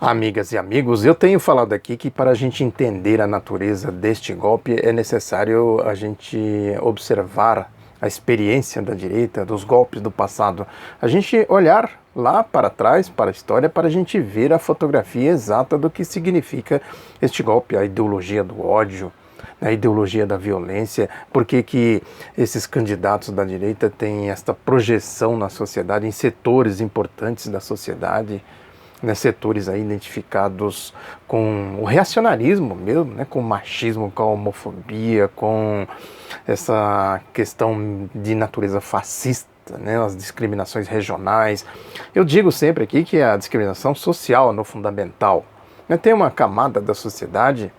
Amigas e amigos, eu tenho falado aqui que para a gente entender a natureza deste golpe é necessário a gente observar a experiência da direita, dos golpes do passado. A gente olhar lá para trás, para a história, para a gente ver a fotografia exata do que significa este golpe, a ideologia do ódio, a ideologia da violência, por que esses candidatos da direita têm esta projeção na sociedade, em setores importantes da sociedade, né, setores aí identificados com o reacionarismo mesmo, né, com o machismo, com a homofobia, com essa questão de natureza fascista, né, as discriminações regionais. Eu digo sempre aqui que a discriminação social é no fundamental. Né, tem uma camada da sociedade,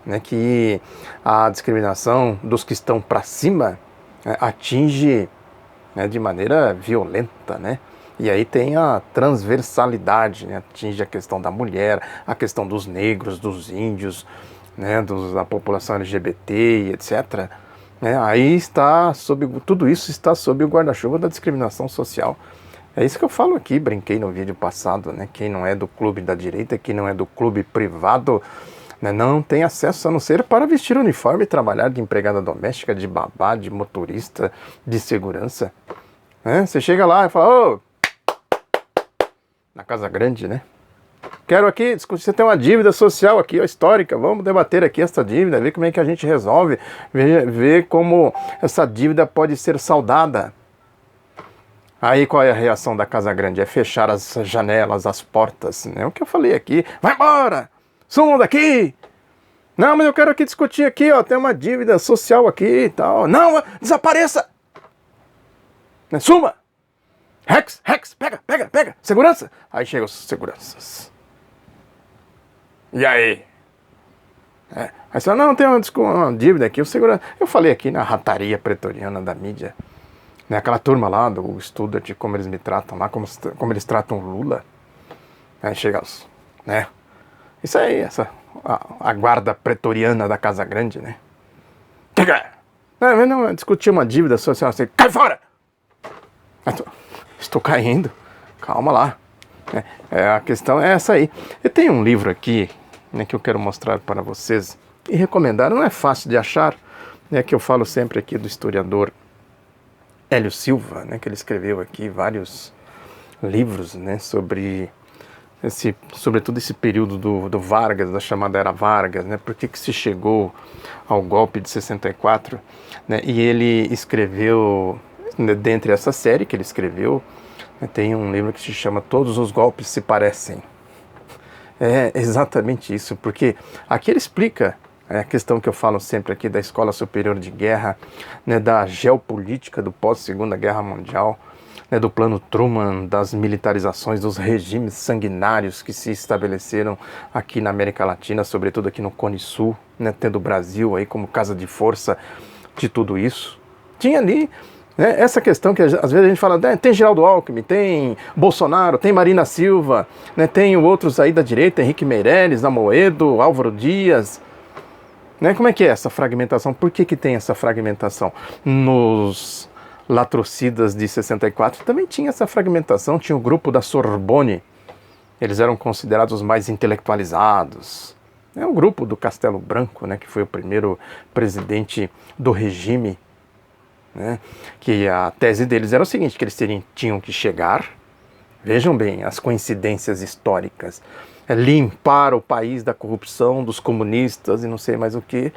né, que a discriminação dos que estão para cima, né, atinge, né, de maneira violenta, né? E aí tem a transversalidade, né? Atinge a questão da mulher, a questão dos negros, dos índios, né? Da população LGBT e etc. Né? Aí tudo isso está sob o guarda-chuva da discriminação social. É isso que eu falo aqui, brinquei no vídeo passado, né? Quem não é do clube da direita, quem não é do clube privado, né, não tem acesso a não ser para vestir uniforme e trabalhar de empregada doméstica, de babá, de motorista, de segurança. Né? Você chega lá e fala, ô, na Casa Grande, né? Quero aqui discutir, você tem uma dívida social aqui, ó, histórica, vamos debater aqui essa dívida, ver como é que a gente resolve, ver como essa dívida pode ser saldada. Aí qual é a reação da Casa Grande? É fechar as janelas, as portas, né? O que eu falei aqui, vai embora, sumam daqui! Não, mas eu quero aqui discutir aqui, ó, tem uma dívida social aqui e tal. Não, desapareça! Né? Suma! Rex, pega! Segurança! Aí chegam os seguranças. E aí? Aí você fala, não, tem uma dívida aqui, o segurança... Eu falei aqui na rataria pretoriana da mídia, né, aquela turma lá do estudo de como eles me tratam lá, como eles tratam Lula. Aí chega os... né? Isso aí, a guarda pretoriana da Casa Grande, né? Não, discutir uma dívida social, assim, cai fora! Estou caindo, calma lá. A questão é essa aí. Eu tenho um livro aqui, né, que eu quero mostrar para vocês e recomendar. Não é fácil de achar, né, que eu falo sempre aqui do historiador Hélio Silva, né, que ele escreveu aqui vários livros, né, sobretudo esse período do Vargas, da chamada Era Vargas, né, por que se chegou ao golpe de 64, né, e ele escreveu, dentre essa série que ele escreveu, tem um livro que se chama Todos os Golpes se Parecem. É exatamente isso, porque aqui ele explica a questão que eu falo sempre aqui da Escola Superior de Guerra, né, da geopolítica do pós-Segunda Guerra Mundial, né, do plano Truman, das militarizações, dos regimes sanguinários que se estabeleceram aqui na América Latina, sobretudo aqui no Cone Sul, né, tendo o Brasil aí como casa de força de tudo isso. Tinha ali, né, essa questão que às vezes a gente fala, tem Geraldo Alckmin, tem Bolsonaro, tem Marina Silva, né, tem outros aí da direita, Henrique Meirelles, Amoedo, Álvaro Dias. Né, como é que é essa fragmentação? Por que tem essa fragmentação? Nos latrocidas de 64 também tinha essa fragmentação, tinha o grupo da Sorbonne, eles eram considerados os mais intelectualizados. É um grupo do Castelo Branco, né, que foi o primeiro presidente do regime, né, que a tese deles era o seguinte, que eles tinham que chegar, vejam bem as coincidências históricas, limpar o país da corrupção, dos comunistas e não sei mais o que,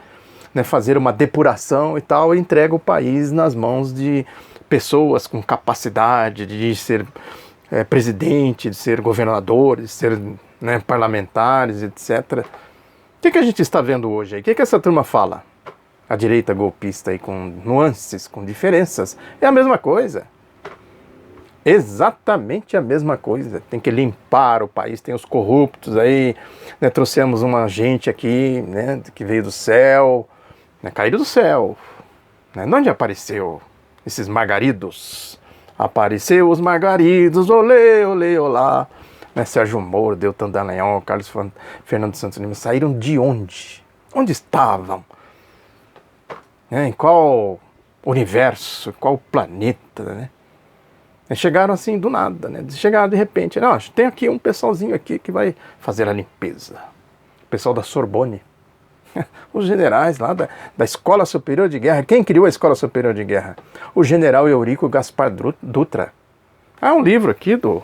né, fazer uma depuração e tal, e entrega o país nas mãos de pessoas com capacidade de ser presidente, de ser governador, de ser, né, parlamentares, etc. O que a gente está vendo hoje aí? O que essa turma fala? A direita golpista aí com nuances, com diferenças, é a mesma coisa. Exatamente a mesma coisa. Tem que limpar o país, tem os corruptos aí, né, trouxemos uma gente aqui, né, que veio do céu, né, caíram do céu. Né, de onde apareceu esses margaridos? Apareceu os margaridos, olê, olê, olá. Né, Sérgio Moro, Deltan Dallagnol, Carlos Fernando Santos Lima, saíram de onde? Onde estavam? Em qual universo, qual planeta, né? Chegaram assim do nada, né? Chegaram de repente. Não, tem aqui um pessoalzinho aqui que vai fazer a limpeza. O pessoal da Sorbonne. Os generais lá da Escola Superior de Guerra. Quem criou a Escola Superior de Guerra? O general Eurico Gaspar Dutra. Há um livro aqui do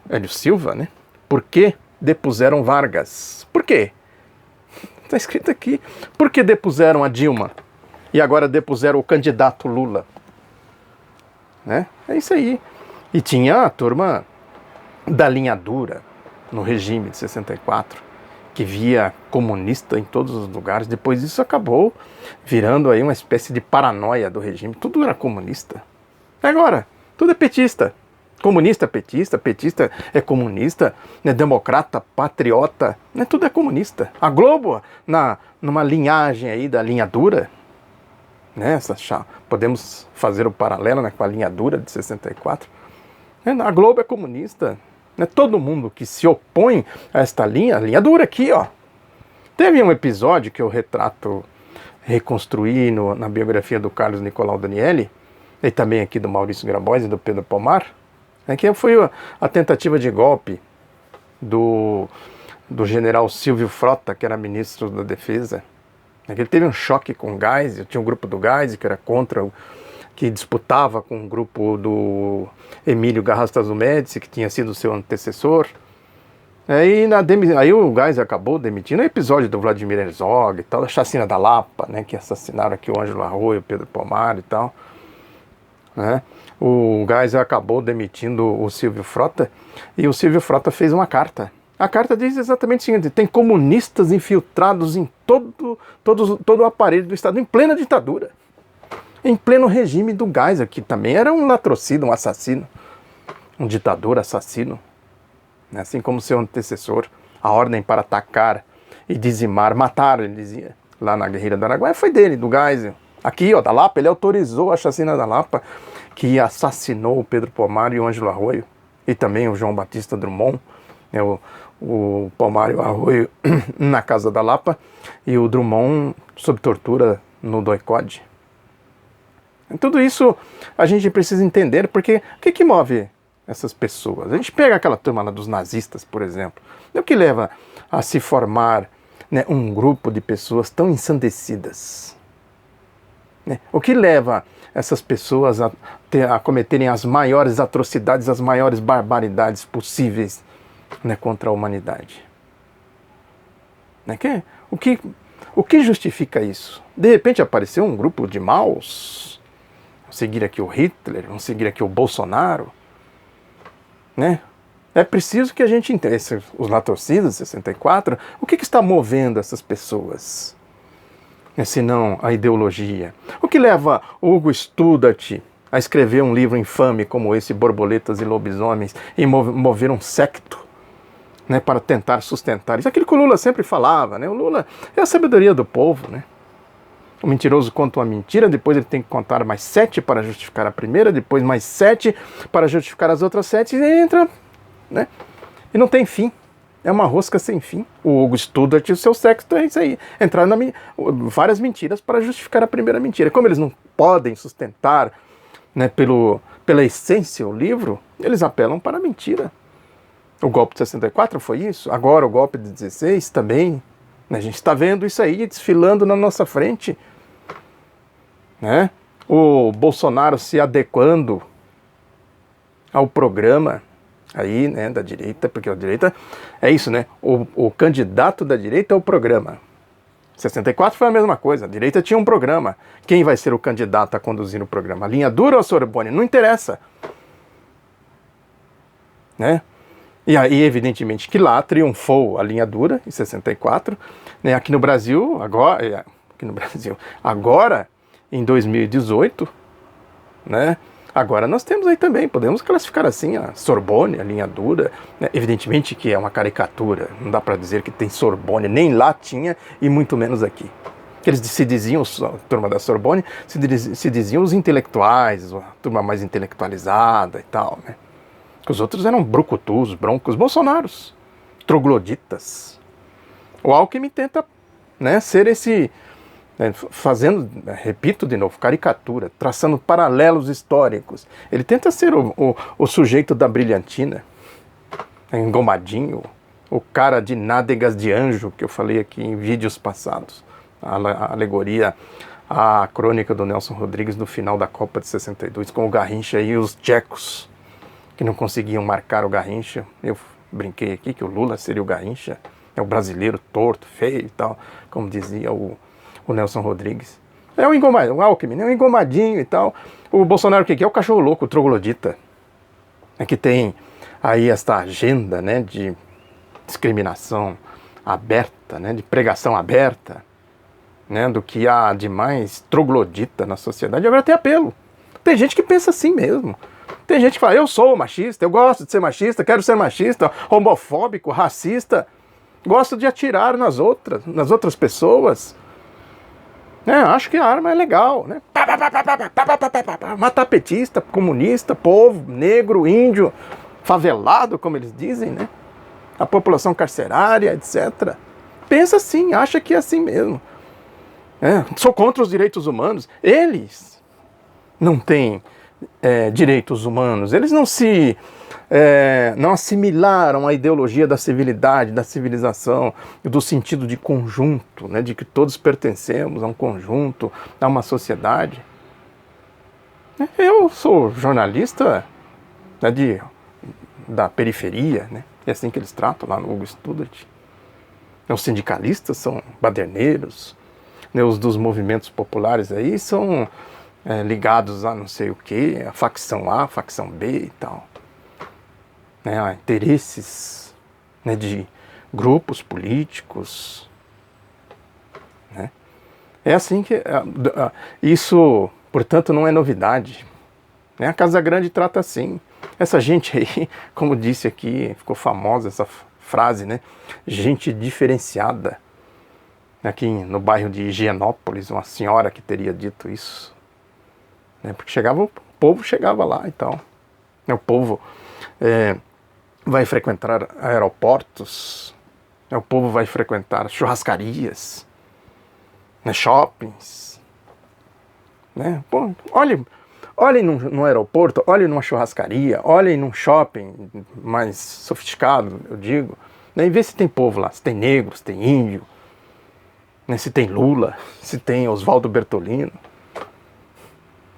Hélio Silva, né? Por que depuseram Vargas? Por quê? Está escrito aqui. Por que depuseram a Dilma? E agora depuseram o candidato Lula? Né? É isso aí. E tinha a turma da linha dura no regime de 64, que via comunista em todos os lugares. Depois isso acabou virando aí uma espécie de paranoia do regime. Tudo era comunista. Agora, tudo é petista. Comunista, petista é comunista, né? Democrata, patriota, né? Tudo é comunista. A Globo, numa linhagem aí da linha dura, né? Podemos fazer o paralelo, né, com a linha dura de 64. A Globo é comunista. Né? Todo mundo que se opõe a esta linha, a linha dura aqui, ó. Teve um episódio que eu reconstruí na biografia do Carlos Nicolau Danieli, e também aqui do Maurício Grabois e do Pedro Pomar, que foi a tentativa de golpe do general Silvio Frota, que era ministro da Defesa. Ele teve um choque com o Geisel, tinha um grupo do Geisel que era contra, que disputava com o grupo do Emílio Garrastazu Médici, que tinha sido seu antecessor. Aí o Geisel acabou demitindo. O episódio do Vladimir Herzog e tal, a chacina da Lapa, né, que assassinaram aqui o Ângelo Arroio, o Pedro Pomar e tal. Né? O Geisel acabou demitindo o Silvio Frota, e o Silvio Frota fez uma carta. A carta diz exatamente o seguinte: tem comunistas infiltrados em todo o aparelho do Estado, em plena ditadura, em pleno regime do Geisel, que também era um latrocida, um assassino, um ditador assassino, né? Assim como seu antecessor. A ordem para atacar e dizimar, matar, ele dizia, lá na Guerrilha do Araguaia, foi dele, do Geisel. Aqui, ó, da Lapa, ele autorizou a chacina da Lapa, que assassinou o Pedro Pomar e o Ângelo Arroio, e também o João Batista Drummond, né, o Pomar e o Arroio na Casa da Lapa, e o Drummond sob tortura no DOI-CODE. Tudo isso a gente precisa entender, porque o que move essas pessoas? A gente pega aquela turma lá dos nazistas, por exemplo. O que leva a se formar, né, um grupo de pessoas tão ensandecidas? Né? O que leva essas pessoas a cometerem as maiores atrocidades, as maiores barbaridades possíveis, né, contra a humanidade? Né? O que justifica isso? De repente apareceu um grupo de maus, vamos seguir aqui o Hitler, vamos seguir aqui o Bolsonaro, né? É preciso que a gente entenda, os latrocidas de 64, o que está movendo essas pessoas? Senão a ideologia. O que leva Hugo Studart a escrever um livro infame como esse, Borboletas e Lobisomens, e mover um secto, né, para tentar sustentar isso? Aquilo que o Lula sempre falava, né? O Lula é a sabedoria do povo, né? O mentiroso conta uma mentira, depois ele tem que contar mais 7 para justificar a primeira, depois mais 7 para justificar as outras 7, e entra, né? E não tem fim. É uma rosca sem fim. O Hugo Studart e o seu secto é isso aí. Entrar várias mentiras para justificar a primeira mentira. Como eles não podem sustentar, né, pela essência o livro, eles apelam para a mentira. O golpe de 64 foi isso. Agora o golpe de 16 também. A gente está vendo isso aí desfilando na nossa frente. Né? O Bolsonaro se adequando ao programa aí, né, da direita, porque a direita é isso, né? O candidato da direita é o programa. 64 foi a mesma coisa, a direita tinha um programa. Quem vai ser o candidato a conduzir o programa? A linha dura ou a Sorbonne? Não interessa. Né? E aí, evidentemente, que lá triunfou a linha dura, em 64. Né? Aqui no Brasil, agora, em 2018, né? Agora nós temos aí também, podemos classificar assim a Sorbonne, a linha dura, né? Evidentemente que é uma caricatura, não dá para dizer que tem Sorbonne, nem lá tinha e muito menos aqui. Eles se diziam, a turma da Sorbonne, se diziam os intelectuais, a turma mais intelectualizada e tal, né? Os outros eram brucutus, broncos, bolsonaros, trogloditas. O Alckmin tenta, né, ser esse né, fazendo, repito de novo, caricatura, traçando paralelos históricos. Ele tenta ser o sujeito da brilhantina, engomadinho, o cara de nádegas de anjo, que eu falei aqui em vídeos passados, a alegoria, a crônica do Nelson Rodrigues no final da Copa de 62, com o Garrincha e os tchecos, que não conseguiam marcar o Garrincha. Eu brinquei aqui que o Lula seria o Garrincha, é o brasileiro torto, feio e tal, como dizia o Nelson Rodrigues. É um engomadinho, o Alckmin, é um engomadinho e tal. O Bolsonaro o que é? O cachorro louco, o troglodita, é que tem aí esta agenda, né, de discriminação aberta, né, de pregação aberta, né, do que há de mais troglodita na sociedade. Agora tem apelo. Tem gente que pensa assim mesmo. Tem gente que fala, eu sou machista, eu gosto de ser machista, quero ser machista, homofóbico, racista, gosto de atirar nas outras pessoas. Acho que a arma é legal, né? Matar petista, comunista, povo, negro, índio, favelado, como eles dizem, né? A população carcerária, etc. Pensa assim, acha que é assim mesmo. Sou contra os direitos humanos. Eles não têm direitos humanos. Eles não assimilaram a ideologia da civilidade, da civilização, do sentido de conjunto, né, de que todos pertencemos a um conjunto, a uma sociedade. Eu sou jornalista, né, da periferia, né, é assim que eles tratam lá no Hugo Studart. Os sindicalistas são baderneiros, né, os dos movimentos populares aí são ligados a não sei o que, a facção A, a facção B e tal. A interesses, né, de grupos políticos, né? É assim que isso, portanto, não é novidade, né? A Casa Grande trata assim. Essa gente aí, como disse aqui, ficou famosa essa frase, né? Gente diferenciada. Aqui no bairro de Higienópolis, uma senhora que teria dito isso, né? Porque o povo chegava lá e tal. O povo vai frequentar aeroportos, o povo vai frequentar churrascarias, né, shoppings, né? Pô, olhem no aeroporto, olhem numa churrascaria, olhem num shopping mais sofisticado, eu digo, né, e vê se tem povo lá, se tem negros, se tem índio, né, se tem Lula, se tem Oswaldo Bertolino.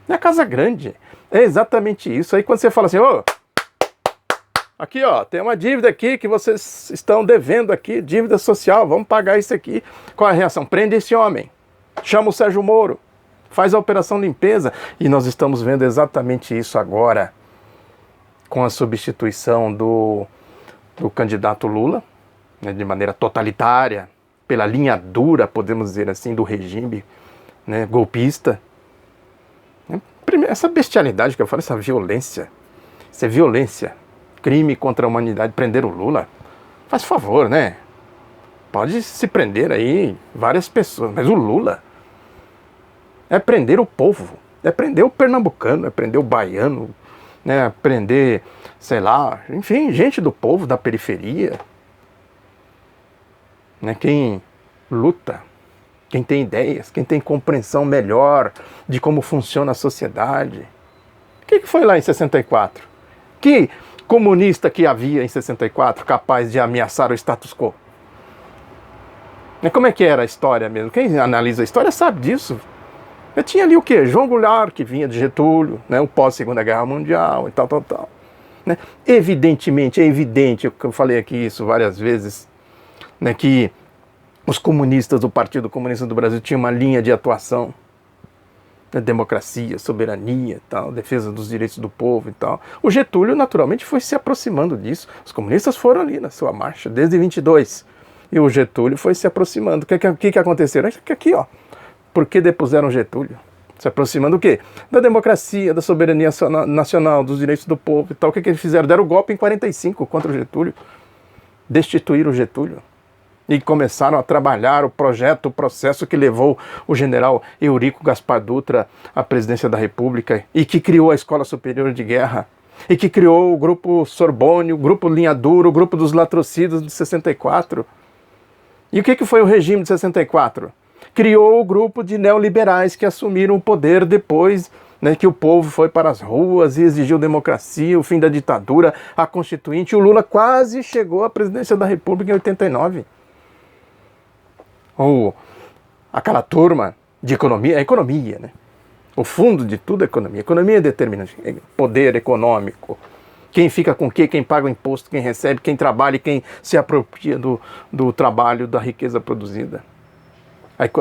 É a Casa Grande, é exatamente isso. Aí quando você fala assim, aqui tem uma dívida aqui que vocês estão devendo aqui, dívida social, vamos pagar isso aqui. Qual é a reação? Prende esse homem, chama o Sérgio Moro, faz a operação limpeza. E nós estamos vendo exatamente isso agora, com a substituição do candidato Lula, né, de maneira totalitária, pela linha dura, podemos dizer assim, do regime, né, golpista. Essa bestialidade que eu falo, essa violência, isso é violência, crime contra a humanidade, prender o Lula, faz favor, né? Pode se prender aí várias pessoas, mas o Lula é prender o povo, é prender o pernambucano, é prender o baiano, né? É prender, sei lá, enfim, gente do povo, da periferia, né? Quem luta, quem tem ideias, quem tem compreensão melhor de como funciona a sociedade. O que foi lá em 64? Que comunista que havia em 64 capaz de ameaçar o status quo? Como é que era a história mesmo? Quem analisa a história sabe disso. Eu tinha ali o quê? João Goulart, que vinha de Getúlio, né? O pós-Segunda Guerra Mundial e tal. Né? Evidentemente, é evidente, eu falei aqui isso várias vezes, né, que os comunistas do Partido Comunista do Brasil tinham uma linha de atuação, né, democracia, soberania, tal, defesa dos direitos do povo e tal. O Getúlio, naturalmente, foi se aproximando disso. Os comunistas foram ali na sua marcha, desde 22. E o Getúlio foi se aproximando. O que aconteceu? Aqui, por que depuseram Getúlio? Se aproximando do quê? Da democracia, da soberania nacional, dos direitos do povo e tal. O que eles fizeram? Deram golpe em 45 contra o Getúlio. Destituíram o Getúlio. E começaram a trabalhar o processo que levou o general Eurico Gaspar Dutra à presidência da República e que criou a Escola Superior de Guerra e que criou o Grupo Sorbonne, o Grupo Linha Dura, o Grupo dos Latrocidas de 64. E o que foi o regime de 64? criou o grupo de neoliberais que assumiram o poder depois, né, que o povo foi para as ruas e exigiu democracia, o fim da ditadura, a Constituinte. O Lula quase chegou à presidência da República em 89. Aquela turma de economia, a economia, né? O fundo de tudo é economia. Economia é determinante. Poder econômico. Quem fica com o quê? Quem paga o imposto, quem recebe, quem trabalha e quem se apropria do trabalho, da riqueza produzida.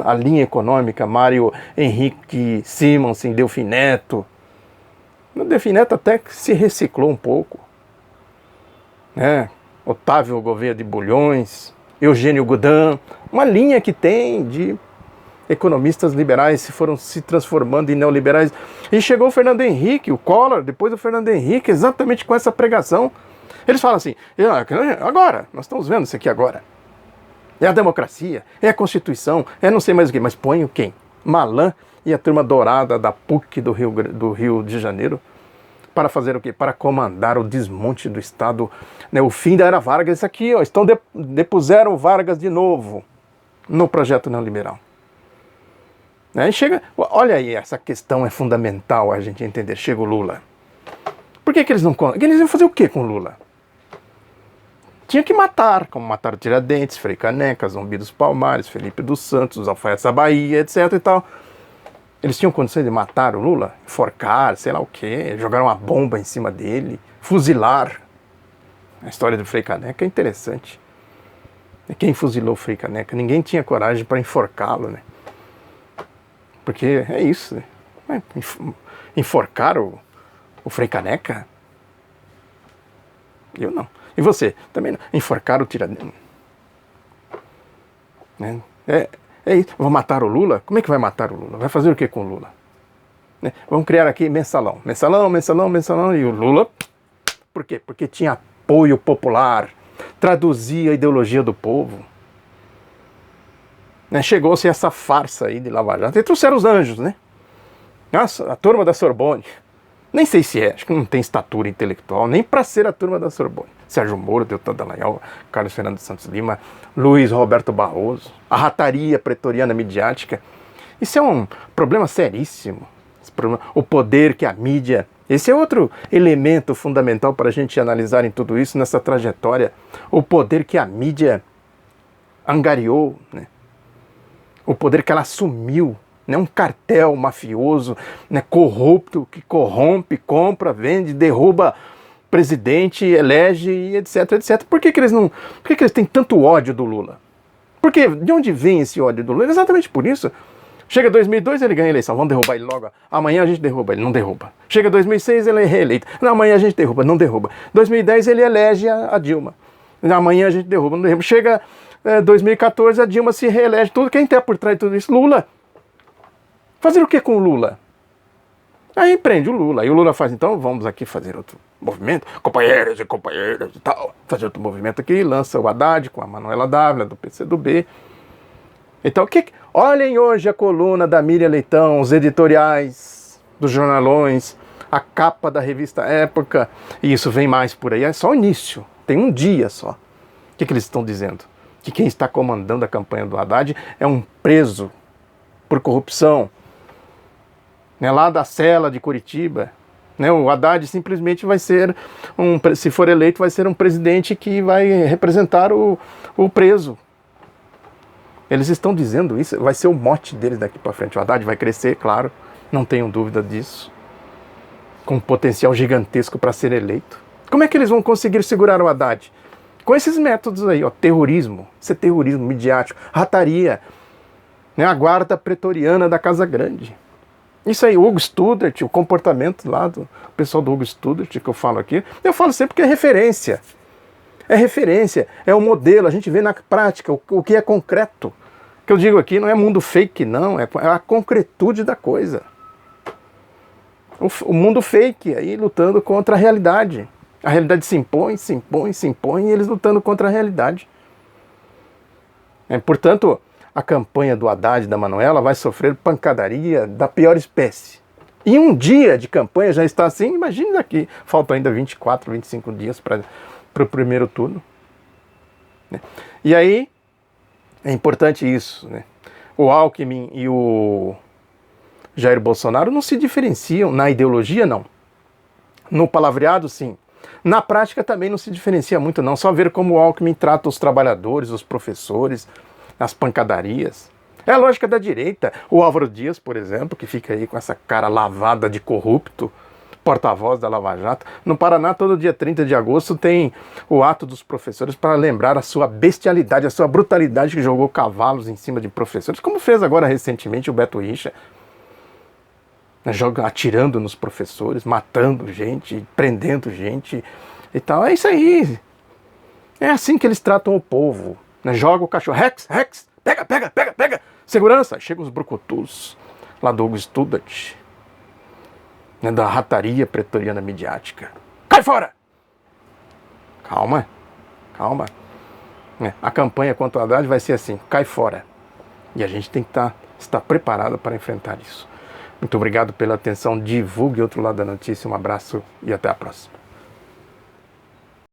A linha econômica, Mário Henrique Simonsen, Delfim Neto. O Delfim Neto até se reciclou um pouco, né? Otávio Gouveia de Bulhões, Eugênio Goudin, uma linha que tem de economistas liberais foram se transformando em neoliberais. E chegou o Fernando Henrique, o Collor, depois o Fernando Henrique, exatamente com essa pregação. Eles falam assim, agora, nós estamos vendo isso aqui agora. É a democracia, é a Constituição, é não sei mais o quê, mas põe o quem? Malan e a turma dourada da PUC do Rio de Janeiro para fazer o quê? Para comandar o desmonte do Estado, né, o fim da era Vargas. Isso aqui, ó, depuseram Vargas de novo no projeto neoliberal. Aí chega, olha aí, essa questão é fundamental a gente entender. Chega o Lula. Por que eles não... Eles iam fazer o que com o Lula? Tinha que matar, como mataram Tiradentes, Frei Caneca, Zumbi dos Palmares, Felipe dos Santos, Alfaiate da Bahia, etc e tal. Eles tinham condições de matar o Lula? Enforcar, sei lá o quê, jogar uma bomba em cima dele, fuzilar. A história do Frei Caneca é interessante. Quem fuzilou o Frei Caneca? Ninguém tinha coragem para enforcá-lo, né? Porque é isso, né? Enforcar o Frei Caneca? Eu não. E você? Também não. Enforcar o Tiradentes? Né? É isso. Vou matar o Lula? Como é que vai matar o Lula? Vai fazer o que com o Lula? Né? Vamos criar aqui mensalão. Mensalão, mensalão, mensalão. E o Lula? Por quê? Porque tinha apoio popular. Traduzia a ideologia do povo. Né? Chegou-se essa farsa aí de Lava Jato. E trouxeram os anjos, né? Nossa, a turma da Sorbonne. Nem sei se é, acho que não tem estatura intelectual, nem para ser a turma da Sorbonne. Sérgio Moro, Deltan Dallagnol, Carlos Fernando Santos Lima, Luiz Roberto Barroso, a rataria pretoriana midiática. Isso é um problema seríssimo. O poder que a mídia... Esse é outro elemento fundamental para a gente analisar em tudo isso, nessa trajetória. O poder que a mídia angariou, né? O poder que ela assumiu. Né, um cartel mafioso, né, corrupto, que corrompe, compra, vende, derruba presidente, elege, etc, etc. Por que eles têm tanto ódio do Lula? Porque de onde vem esse ódio do Lula? Exatamente por isso. Chega 2002, ele ganha a eleição, vamos derrubar ele logo. Amanhã a gente derruba ele, não derruba. Chega 2006, ele é reeleito. Amanhã a gente derruba, não derruba. 2010 ele elege a Dilma. Amanhã a gente derruba, não derruba. Chega 2014, a Dilma se reelege. Tudo. Quem está por trás de tudo isso? Lula. Fazer o que com o Lula? Aí prende o Lula. Aí o Lula faz, então vamos aqui fazer outro movimento. Companheiros e companheiras e tal. Fazer outro movimento aqui. Lança o Haddad com a Manuela Dávila, do PCdoB. Então, olhem hoje a coluna da Miriam Leitão, os editoriais dos jornalões, a capa da revista Época. E isso vem mais por aí. É só o início. Tem um dia só. O que eles estão dizendo? Que quem está comandando a campanha do Haddad é um preso por corrupção. Né, lá da cela de Curitiba, né, o Haddad simplesmente vai ser, se for eleito, vai ser um presidente que vai representar o preso. Eles estão dizendo isso, vai ser o mote deles daqui para frente. O Haddad vai crescer, claro, não tenham dúvida disso, com um potencial gigantesco para ser eleito. Como é que eles vão conseguir segurar o Haddad? Com esses métodos aí, ó, terrorismo, isso é terrorismo midiático, rataria, né, a guarda pretoriana da Casa Grande. Isso aí, Hugo Studart, o comportamento lá do pessoal do Hugo Studart, que eu falo aqui, eu falo sempre que é referência. É referência, é o modelo, a gente vê na prática o que é concreto. O que eu digo aqui não é mundo fake, não, é a concretude da coisa. O mundo fake aí lutando contra a realidade. A realidade se impõe, se impõe, se impõe, e eles lutando contra a realidade. Portanto, a campanha do Haddad e da Manuela vai sofrer pancadaria da pior espécie. E um dia de campanha já está assim, imagine daqui, faltam ainda 24, 25 dias para o primeiro turno. Né? E aí, é importante isso, né? O Alckmin e o Jair Bolsonaro não se diferenciam na ideologia, não. No palavreado, sim. Na prática também não se diferencia muito, não. Só ver como o Alckmin trata os trabalhadores, os professores, as pancadarias. É a lógica da direita. O Álvaro Dias, por exemplo, que fica aí com essa cara lavada de corrupto, porta-voz da Lava Jato. No Paraná, todo dia 30 de agosto, tem o ato dos professores para lembrar a sua bestialidade, a sua brutalidade, que jogou cavalos em cima de professores, como fez agora recentemente o Beto Richa, atirando nos professores, matando gente, prendendo gente e tal. É isso aí. É assim que eles tratam o povo. Joga o cachorro. Rex, Rex, pega, pega, pega, pega. Segurança. Chegam os brucutus lá do Hugo Studart, da rataria pretoriana midiática. Cai fora! Calma, calma. A campanha contra o Haddad vai ser assim, cai fora. E a gente tem que estar preparado para enfrentar isso. Muito obrigado pela atenção, divulgue outro lado da notícia, um abraço e até a próxima.